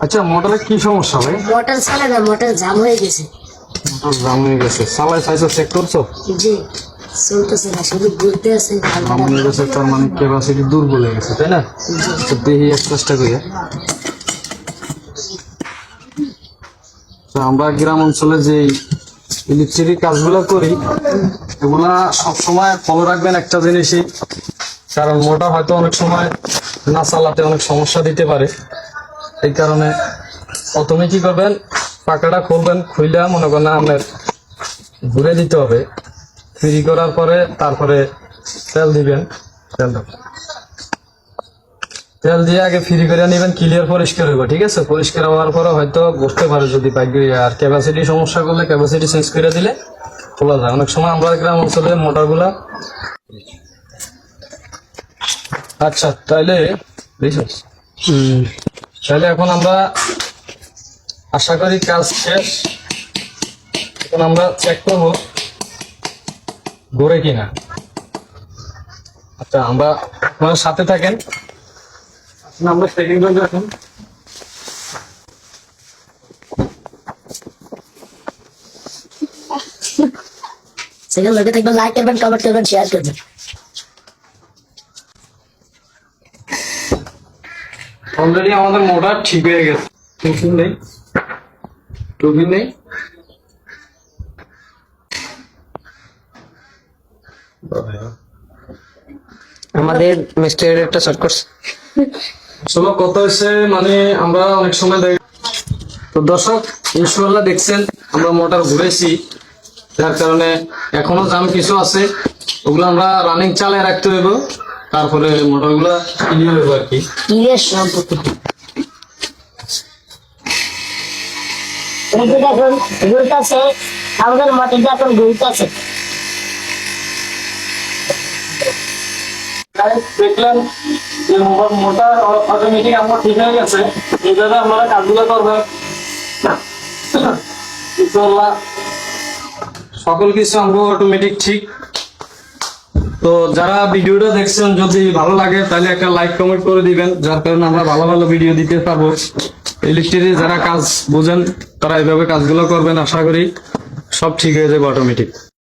আচ্ছা, মোটরে কি সমস্যা ভাই? মোটর চালে না, মোটর জাম হয়ে গেছে। মোটর জাম হয়ে গেছে, চালাই চাইছো, চেক করছো? জি, চলতেছে না, শুধু ঘুরতে আছে। জাম হয়ে গেছে তার মানে ক্যাপাসিটি দুর্বল হয়ে গেছে, তাই না? তো দেখি এক চেষ্টা করি। তো আমরা গ্রাম অঞ্চলে যে ইলেকট্রিক কাজগুলো করি, এগুলা সবসময় ফলো রাখবেন একটা জিনিসই, কারণ মোটর হয়তো অনেক সময় না চালাতে অনেক সমস্যা দিতে পারে। এই কারণে প্রথমে কি করবেন, পাকাটা খুলবেন, খুইলা মনে করেন আপনার ঘুরে দিতে হবে। ফ্রি করার পরে তারপরে তেল দিবেন। তেল দিয়ে আগে ফ্রি করে নেবেন, ক্লিয়ার পরিষ্কার হইব। ঠিক আছে, পরিষ্কার হওয়ার পরে হয়তো বুঝতে পারে যদি বাইক, আর ক্যাপাসিটি সমস্যা করলে ক্যাপাসিটি চেঞ্জ করে দিলে খোলা যায়। অনেক সময় আমরা গ্রাম অঞ্চলে মোটরগুলা। আচ্ছা, তাইলে তাহলে এখন আমরা আশা করি কাজ শেষ। এখন আমরা চেক করবো ঘুরে কিনা। আচ্ছা, আমরা আপনার সাথে থাকেন, আমরা চেকিং করবো এখন। সেখানে লোকে থাকবেন, লাইক করবেন, কমেন্ট করবেন, শেয়ার করবেন। অলরেডি আমাদের মোটর ঠিক হয়ে গেছে। টুপি নেই, টুপি নেই। আমাদের মিস্টার একটা শর্ট কোর্স আসলে কত হয়েছে মানে আমরা অনেক সময় দেখি। তো দর্শক, ইনশাআল্লাহ দেখছেন আমরা মোটর ঘুরেছি, যার কারণে এখনো জাম কিছু আছে, ওগুলো আমরা রানিং চালায় রাখতে হইব, তারপরে মোটর গুলা ক্লিয়ার হইব আর কি। ক্লিয়ার সম্পত্তি এখন ঘুরতেছে, আমাদের মোটরটা এখন ঘুরতেছে। দেখলেন যে মোটর অটোমেটিক আমরা ঠিক হয়ে গেছে। এইভাবে আপনারা কাজগুলো করবেন, ইনশাআল্লাহ সকল কিছু আমরা অটোমেটিক ঠিক। তো যারা ভিডিওটা দেখছেন, যদি ভালো লাগে তাহলে একটা লাইক কমেন্ট করে দিবেন, যার কারণে আমরা ভালো ভালো ভিডিও দিতে পারবো। ইলেকট্রিক যারা কাজ বোঝেন তারা এইভাবে কাজগুলো করবেন, আশা করি সব ঠিক হয়ে যাবে অটোমেটিক।